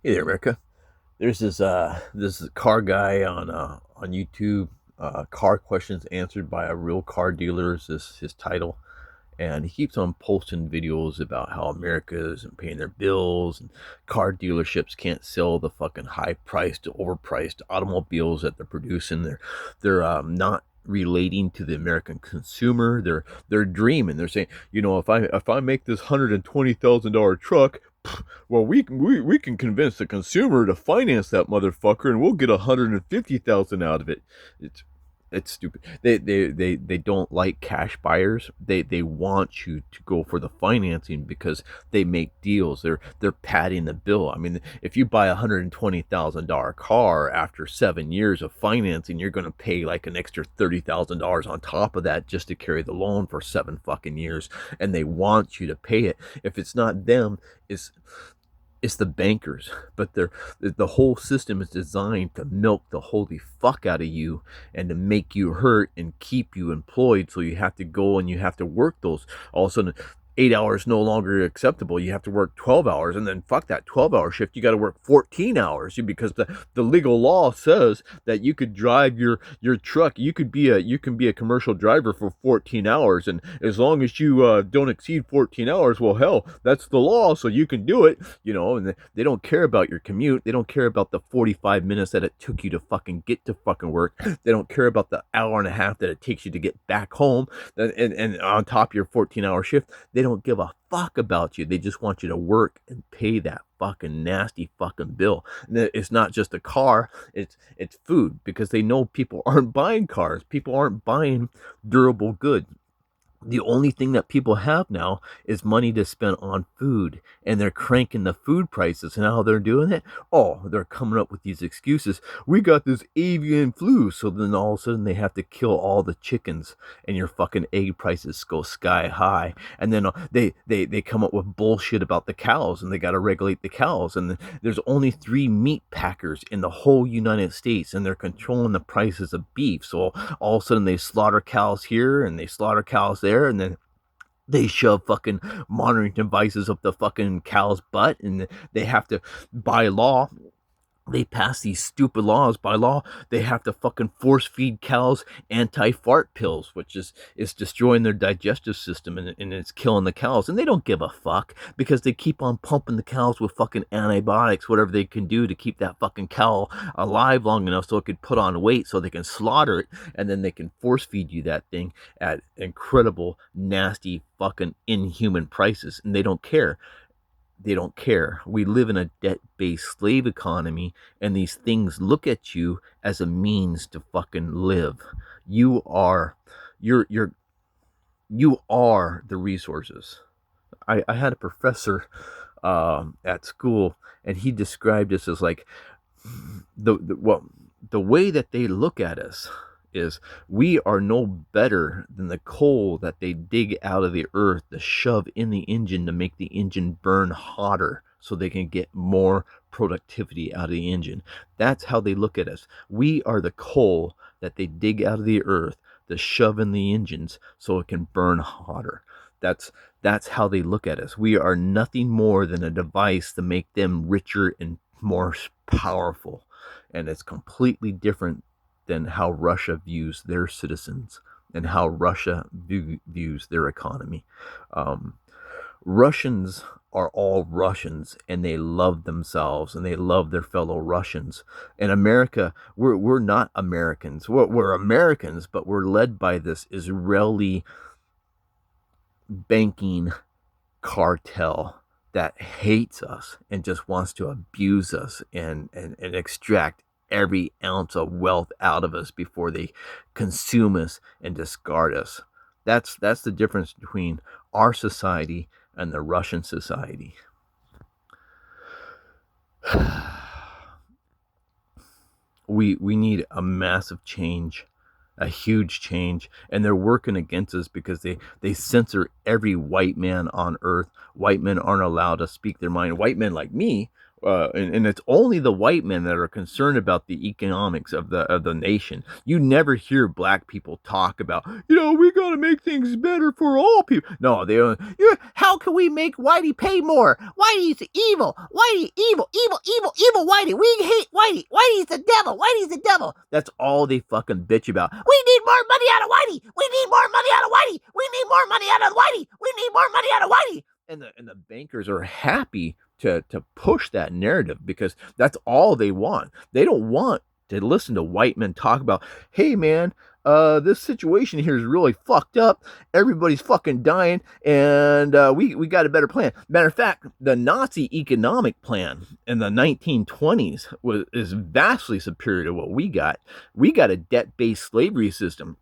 Hey there, America. There's this car guy on YouTube. Car questions answered by a real car dealer is his title, and he keeps on posting videos about how America isn't paying their bills and car dealerships can't sell the fucking high priced, overpriced automobiles that they're producing. They're not relating to the American consumer. They're dreaming. They're saying, if I make this $120,000 truck, well, we can convince the consumer to finance that motherfucker, and we'll get 150,000 out of it. It's it's stupid. They don't like cash buyers. They want you to go for the financing because they make deals. They're padding the bill. I mean, if you buy $120,000 car after 7 years of financing, you're gonna pay like an extra $30,000 on top of that just to carry the loan for 7 fucking years, and they want you to pay it. If it's not them, it's it's the bankers, but the whole system is designed to milk the holy fuck out of you and to make you hurt and keep you employed. So you have to go and you have to work those. All of a sudden, 8 hours no longer acceptable. You have to work 12 hours, and then fuck that 12-hour shift. You got to work 14 hours because the legal law says that you could drive your truck. You can be a commercial driver for 14 hours, and as long as you don't exceed 14 hours, well, hell, that's the law, so you can do it. And they don't care about your commute. They don't care about the 45 minutes that it took you to fucking get to fucking work. They don't care about the hour and a half that it takes you to get back home, and on top of your 14-hour shift. They don't give a fuck about you. They just want you to work and pay that fucking nasty fucking bill. And it's not just a car, it's food, because they know people aren't buying cars. People aren't buying durable goods. The only thing that people have now is money to spend on food, and they're cranking the food prices. And how they're doing it, oh, they're coming up with these excuses. We got this avian flu, so then all of a sudden they have to kill all the chickens, and your fucking egg prices go sky high. And then they come up with bullshit about the cows, and they got to regulate the cows. And there's only three meat packers in the whole United States, and they're controlling the prices of beef. So all of a sudden they slaughter cows here and they slaughter cows there, and then they shove fucking monitoring devices up the fucking cow's butt, and they have to, by law, they pass these stupid laws. By law, they have to fucking force feed cows anti-fart pills, which is destroying their digestive system, and it's killing the cows. And they don't give a fuck because they keep on pumping the cows with fucking antibiotics, whatever they can do to keep that fucking cow alive long enough so it could put on weight so they can slaughter it, and then they can force feed you that thing at incredible, nasty, fucking inhuman prices, and they don't care. They don't care. We live in a debt-based slave economy, and these things look at you as a means to fucking live. You are, you're you are the resources. I had a professor at school, and he described this as like the way that they look at us is we are no better than the coal that they dig out of the earth to shove in the engine to make the engine burn hotter so they can get more productivity out of the engine. That's how they look at us. We are the coal that they dig out of the earth to shove in the engines so it can burn hotter. That's that's how they look at us. We are nothing more than a device to make them richer and more powerful. And it's completely different than how Russia views their citizens and how Russia views their economy. Um, Russians are all Russians, and they love themselves and they love their fellow Russians. In America, we're not Americans. We're Americans, but we're led by this Israeli banking cartel that hates us and just wants to abuse us and extract every ounce of wealth out of us before they consume us and discard us. That's the difference between our society and the Russian society. We need a massive change, a huge change, and they're working against us because they censor every white man on earth. White men aren't allowed to speak their mind. White men like me, And it's only the white men that are concerned about the economics of the nation. You never hear black people talk about, we got to make things better for all people. No, how can we make Whitey pay more? Whitey's evil. Whitey, evil, evil, evil, evil Whitey. We hate Whitey. Whitey's the devil. Whitey's the devil. That's all they fucking bitch about. We need more money out of Whitey. We need more money out of Whitey. We need more money out of Whitey. We need more money out of Whitey. And the bankers are happy to push that narrative because that's all they want. They don't want to listen to white men talk about, hey man, this situation here is really fucked up. Everybody's fucking dying, and we got a better plan. Matter of fact, the Nazi economic plan in the 1920s is vastly superior to what we got. We got a debt-based slavery system.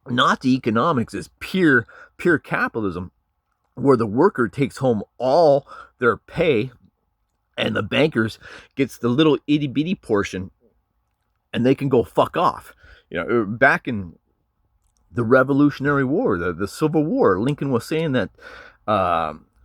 Nazi economics is pure capitalism, where the worker takes home all their pay and the bankers gets the little itty bitty portion and they can go fuck off. Back in the Revolutionary War, the Civil War, Lincoln was saying that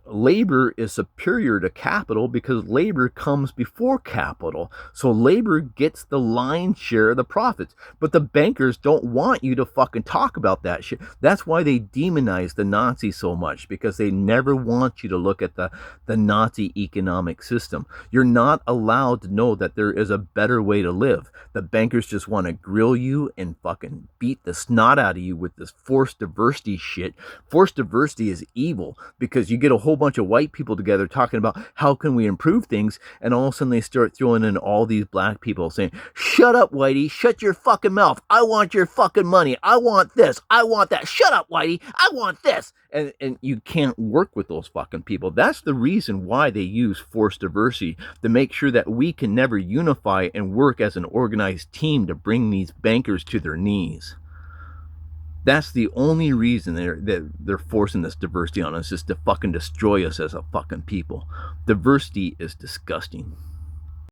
labor is superior to capital because labor comes before capital. So labor gets the lion's share of the profits. But the bankers don't want you to fucking talk about that shit. That's why they demonize the Nazis so much, because they never want you to look at the Nazi economic system. You're not allowed to know that there is a better way to live. The bankers just want to grill you and fucking beat the snot out of you with this forced diversity shit. Forced diversity is evil because you get a whole bunch of white people together talking about how can we improve things, and all of a sudden they start throwing in all these black people saying, shut up Whitey, shut your fucking mouth, I want your fucking money, I want this, I want that, shut up Whitey, I want this. And you can't work with those fucking people. That's the reason why they use forced diversity, to make sure that we can never unify and work as an organized team to bring these bankers to their knees. That's the only reason they're forcing this diversity on us, is to fucking destroy us as a fucking people. Diversity is disgusting.